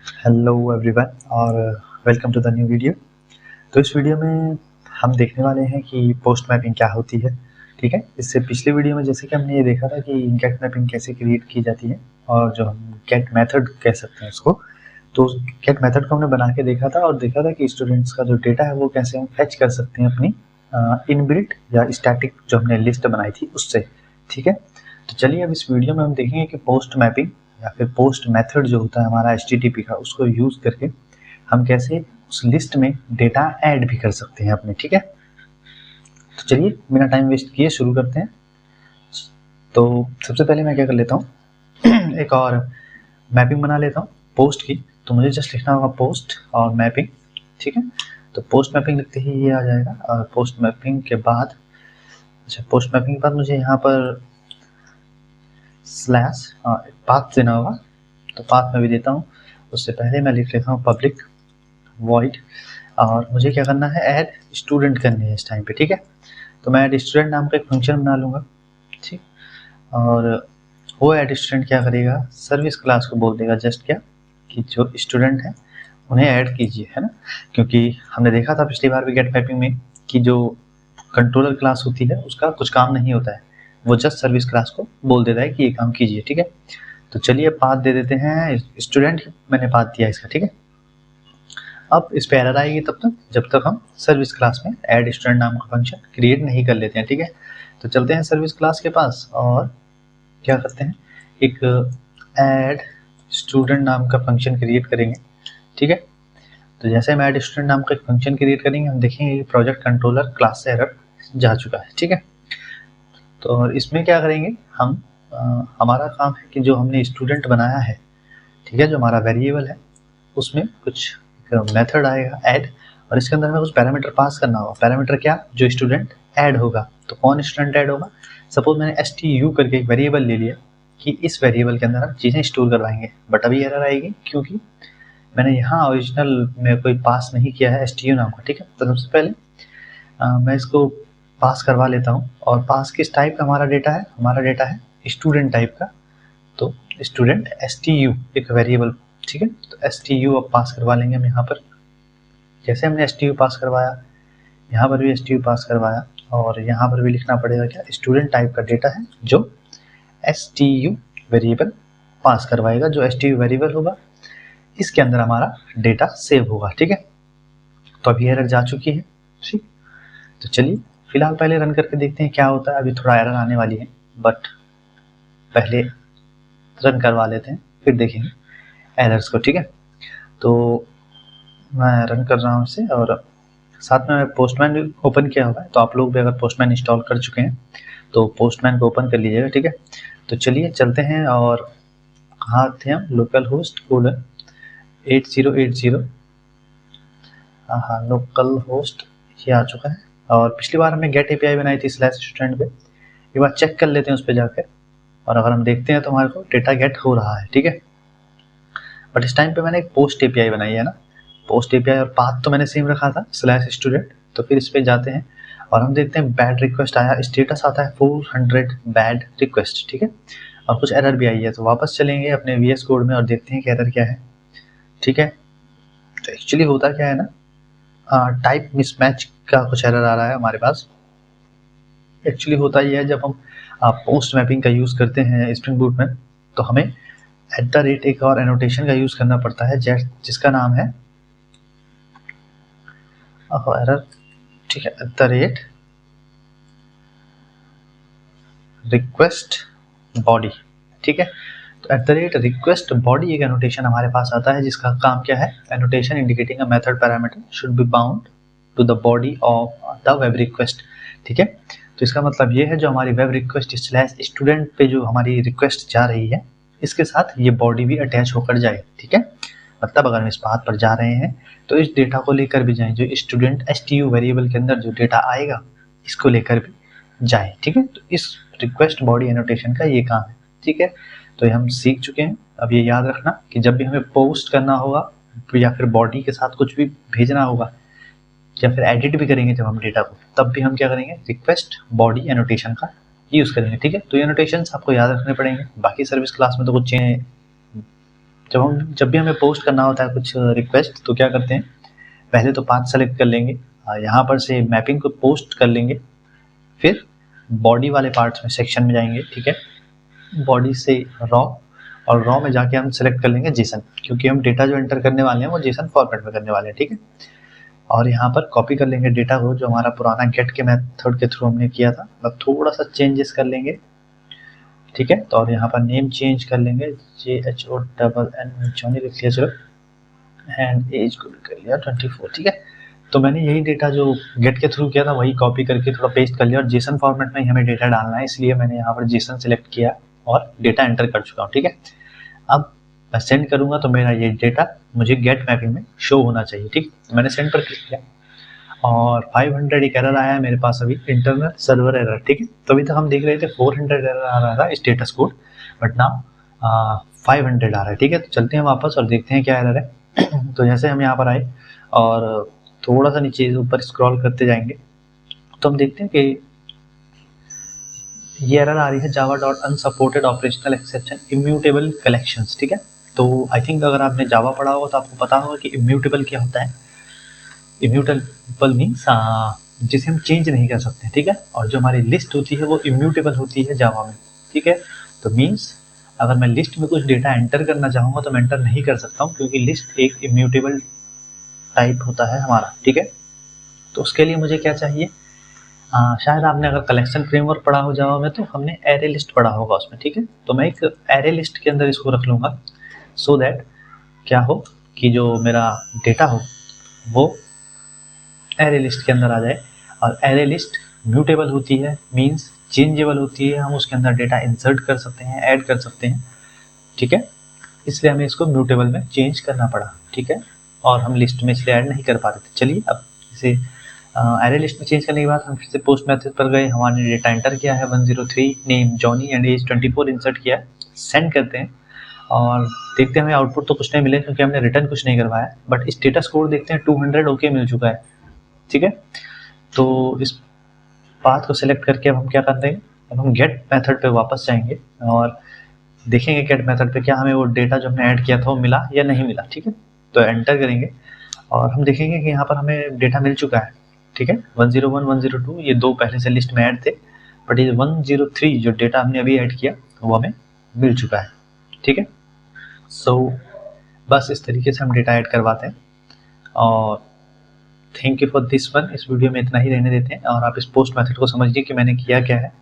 Hello everyone और welcome to the new video. तो इस वीडियो में हम देखने वाले हैं कि पोस्ट मैपिंग क्या होती है। ठीक है, इससे पिछले वीडियो में जैसे कि हमने ये देखा था कि गेट मैपिंग कैसे क्रिएट की जाती है और जो हम गेट मेथड कह सकते हैं उसको, तो गेट मेथड को हमने बना के देखा था और देखा था कि स्टूडेंट्स का जो डेटा है वो कैसे हम फेच कर सकते हैं अपनी इनबिल्ट या स्टैटिक जो हमने लिस्ट बनाई थी उससे। ठीक है, तो चलिए अब इस वीडियो में हम देखेंगे कि पोस्ट मैपिंग या फिर पोस्ट मेथड जो होता है हमारा HTTP का, उसको यूज़ करके हम कैसे उस लिस्ट में डेटा ऐड भी कर सकते हैं अपने। ठीक है, तो चलिए बिना टाइम वेस्ट किए शुरू करते हैं। तो सबसे पहले मैं क्या कर लेता हूँ एक और मैपिंग बना लेता हूँ पोस्ट की। तो मुझे जस्ट लिखना होगा पोस्ट और मैपिंग। ठीक है, तो पोस्ट मैपिंग लिखते ही ये आ जाएगा और पोस्ट मैपिंग के बाद, अच्छा पोस्ट मैपिंग के बाद मुझे यहाँ पर स्लैश पाथ देना होगा। तो पाथ मैं भी देता हूँ। उससे पहले मैं लिख लेता हूँ पब्लिक वॉइड और मुझे क्या करना है, ऐड स्टूडेंट करनी है इस टाइम पे। ठीक है, तो मैं ऐड स्टूडेंट नाम का एक फंक्शन बना लूँगा। ठीक, और वो ऐड स्टूडेंट क्या करेगा, सर्विस क्लास को बोल देगा जस्ट क्या कि जो स्टूडेंट है उन्हें ऐड कीजिए, है ना। क्योंकि हमने देखा था पिछली बार भी गेट मैपिंग में कि जो कंट्रोलर क्लास होती है उसका कुछ काम नहीं होता है, वो जस्ट सर्विस क्लास को बोल देता है कि ये काम कीजिए। ठीक है, तो चलिए पाथ दे देते हैं स्टूडेंट, मैंने पाथ दिया इसका। ठीक है, अब इस पे एरर आएगी तब तक जब तक हम सर्विस क्लास में ऐड स्टूडेंट नाम का फंक्शन क्रिएट नहीं कर लेते हैं। ठीक है, तो चलते हैं सर्विस क्लास के पास और क्या करते हैं, एक ऐड स्टूडेंट नाम का फंक्शन क्रिएट करेंगे। ठीक है, तो जैसे हम ऐड स्टूडेंट नाम का एक फंक्शन क्रिएट करेंगे हम देखेंगे कि प्रोजेक्ट कंट्रोलर क्लास से एरर जा चुका है। ठीक है, तो इसमें क्या करेंगे हम, हमारा काम है कि जो हमने स्टूडेंट बनाया है, ठीक है, जो हमारा वेरिएबल है उसमें कुछ मेथड आएगा ऐड, और इसके अंदर हमें कुछ पैरामीटर पास करना होगा। पैरामीटर क्या, जो स्टूडेंट ऐड होगा। तो कौन स्टूडेंट ऐड होगा, सपोज मैंने STU करके एक वेरिएबल ले लिया कि इस वेरिएबल के अंदर हम चीज़ें स्टोर करवाएंगे, बट अभी एरर आएगी क्योंकि मैंने यहाँ ओरिजिनल में कोई पास नहीं किया है STU नाम का। ठीक है, तो सबसे पहले मैं इसको पास करवा लेता हूँ। और पास किस टाइप का हमारा डेटा है, हमारा डेटा है स्टूडेंट टाइप का। तो स्टूडेंट STU एक वेरिएबल। ठीक है, तो STU अब पास करवा लेंगे हम यहाँ पर। जैसे हमने STU पास करवाया, यहाँ पर भी STU पास करवाया और यहाँ पर भी लिखना पड़ेगा क्या, स्टूडेंट टाइप का डेटा है जो STU वेरिएबल पास करवाएगा। जो STU वेरिएबल होगा इसके अंदर हमारा डेटा सेव होगा। ठीक है, तो अभी एरर जा चुकी है। ठीक, तो चलिए फिलहाल पहले रन करके देखते हैं क्या होता है। अभी थोड़ा एरर आने वाली है बट पहले रन करवा लेते हैं फिर देखेंगे एरर्स को। ठीक है, तो मैं रन कर रहा हूँ इसे और साथ में पोस्टमैन ओपन किया हुआ है। तो आप लोग भी अगर पोस्टमैन इंस्टॉल कर चुके हैं तो पोस्टमैन को ओपन कर लीजिएगा। ठीक है, तो चलिए चलते हैं और कहाँ थे हम, लोकल होस्ट कोलन 8080। हाँ लोकल होस्ट ये आ चुका है और पिछली बार हमने गेट API बनाई थी स्लैश स्टूडेंट पे। एक बार चेक कर लेते हैं उस पर जाकर, और अगर हम देखते हैं तो हमारे को डेटा गेट हो रहा है। ठीक है, बट इस टाइम पे मैंने एक पोस्ट API बनाई है ना, पोस्ट API और पाथ तो मैंने सेम रखा था स्लैश स्टूडेंट। तो फिर इस पे जाते हैं और हम देखते हैं बैड रिक्वेस्ट आया, स्टेटस आता है 400 बैड रिक्वेस्ट। ठीक है, और कुछ एरर भी आई है। तो वापस चलेंगे अपने VS कोड में और देखते हैं कि एरर क्या है। ठीक है, तो एक्चुअली होता क्या है ना, टाइप मिसमैच का कुछ एरर आ रहा है हमारे पास। एक्चुअली होता ये है जब हम पोस्ट मैपिंग का यूज़ करते हैं स्प्रिंग बूट में, तो हमें @ एक और एनोटेशन का यूज़ करना पड़ता है जिसका नाम है एरर। ठीक है, @ रिक्वेस्ट बॉडी। ठीक है, तो @ रिक्वेस्ट बॉडी एक एनोटेशन हमारे पास आता है जिसका काम क्या है, annotation indicating a method parameter should be bound to the body of the web request. ठीक है, तो इसका मतलब ये है जो हमारी वेब रिक्वेस्ट स्लैश स्टूडेंट पे जो हमारी रिक्वेस्ट जा रही है इसके साथ ये बॉडी भी अटैच होकर जाए। ठीक है, मतलब अगर हम इस पाथ पर जा रहे हैं तो इस डेटा को लेकर भी जाएं, जो स्टूडेंट STU वेरिएबल के अंदर जो डेटा आएगा इसको लेकर भी जाए। ठीक है, तो इस रिक्वेस्ट बॉडी एनोटेशन का ये काम है। ठीक है, तो ये हम सीख चुके हैं। अब ये याद रखना कि जब भी हमें पोस्ट करना होगा या फिर बॉडी के साथ कुछ भी भेजना होगा या फिर एडिट भी करेंगे जब हम डेटा को, तब भी हम क्या करेंगे, रिक्वेस्ट बॉडी एनोटेशन का यूज़ करेंगे। ठीक है, तो ये एनोटेशंस आपको याद रखने पड़ेंगे। बाकी सर्विस क्लास में तो कुछ जब भी हमें पोस्ट करना होता है कुछ रिक्वेस्ट, तो क्या करते हैं, पहले तो पाथ सेलेक्ट कर लेंगे, यहाँ पर से मैपिंग को पोस्ट कर लेंगे, फिर बॉडी वाले पार्ट्स में सेक्शन में जाएंगे, ठीक है, बॉडी से रॉ, और रॉ में जाके हम सेलेक्ट कर लेंगे जेसन, क्योंकि हम डेटा जो एंटर करने वाले हैं वो जेसन फॉर्मेट में करने वाले हैं, ठीक है। और यहाँ पर कॉपी कर लेंगे डेटा को जो हमारा पुराना गेट के मेथड के थ्रू हमने किया था, मतलब थोड़ा सा चेंजेस कर लेंगे, ठीक है। तो और यहाँ पर नेम चेंज कर लेंगे, JHONN जॉनी लिख लिया चलो, एंड एज को कर लिया 24, ठीक है। तो मैंने यही डेटा जो गेट के थ्रू किया था वही कॉपी करके थोड़ा पेस्ट कर लिया, और जेसन फॉर्मेट में ही हमें डेटा डालना है, इसलिए मैंने यहाँ पर जेसन सेलेक्ट किया और डेटा एंटर कर चुका हूँ, ठीक है। अब मैं सेंड करूँगा तो मेरा ये डेटा मुझे गेट मैपिंग में शो होना चाहिए, ठीक। तो मैंने सेंड पर क्लिक किया और 500 एक एरर आया है मेरे पास अभी, इंटरनल सर्वर एरर, ठीक है। तो अभी तक हम देख रहे थे 400 एरर आ रहा था स्टेटस कोड, बट नाउ 500 आ रहा है, ठीक है। तो चलते हैं वापस और देखते हैं क्या एरर है। तो जैसे हम यहाँ पर आए और थोड़ा सा नीचे ऊपर स्क्रॉल करते जाएंगे तो हम देखते हैं कि ये एरर आ रही है java.unsupported operational exception immutable collections, ठीक है। तो आई थिंक अगर आपने जावा पढ़ा होगा तो आपको पता होगा कि इम्यूटेबल क्या होता है। इम्यूटेबल मीन्स जिसे हम चेंज नहीं कर सकते, ठीक है। और जो हमारी लिस्ट होती है वो इम्यूटेबल होती है जावा में, ठीक है। तो मीन्स अगर मैं लिस्ट में कुछ डेटा एंटर करना चाहूँगा तो मैं एंटर नहीं कर सकता हूँ, क्योंकि लिस्ट एक इम्यूटेबल टाइप होता है हमारा, ठीक है। तो उसके लिए मुझे क्या चाहिए, शायद आपने अगर कलेक्शन फ्रेमवर्क पढ़ा हो जावा में तो हमने एरे लिस्ट पढ़ा होगा उसमें, ठीक है। तो मैं एक एरे लिस्ट के अंदर इसको रख लूँगा, सो दैट क्या हो कि जो मेरा डेटा हो वो एरे लिस्ट के अंदर आ जाए। और एरे लिस्ट म्यूटेबल होती है, मीन्स चेंजेबल होती है, हम उसके अंदर डेटा इंसर्ट कर सकते हैं, ऐड कर सकते हैं, ठीक है। इसलिए हमें इसको म्यूटेबल में चेंज करना पड़ा, ठीक है। और हम लिस्ट में इसलिए ऐड नहीं कर पा रहे थे। चलिए अब इसे एरे लिस्ट में चेंज करने के बाद हम फिर से पोस्ट मेथड पर गए, हमारे डेटा एंटर किया है 103, name Johnny and age 24 insert किया, सेंड करते हैं और देखते हैं हमें आउटपुट तो कुछ नहीं मिले क्योंकि हमने रिटर्न कुछ नहीं करवाया, बट स्टेटस कोड देखते हैं 200 ओके मिल चुका है, ठीक है। तो इस पाथ को सिलेक्ट करके अब हम क्या करते हैं, अब हम गेट मेथड पे वापस जाएंगे और देखेंगे गेट मेथड पे क्या हमें वो डेटा जो हमने ऐड किया था वो मिला या नहीं मिला, ठीक है। तो एंटर करेंगे और हम देखेंगे कि यहाँ पर हमें डेटा मिल चुका है, ठीक है। 101, 102 ये दो पहले से लिस्ट में ऐड थे, बट ये 103 जो डेटा हमने अभी ऐड किया वो हमें मिल चुका है, ठीक है। सो बस इस तरीके से हम डेटा ऐड करवाते हैं और thank you for this one. इस वीडियो में इतना ही रहने देते हैं और आप इस पोस्ट मेथड को समझिए कि मैंने किया क्या है।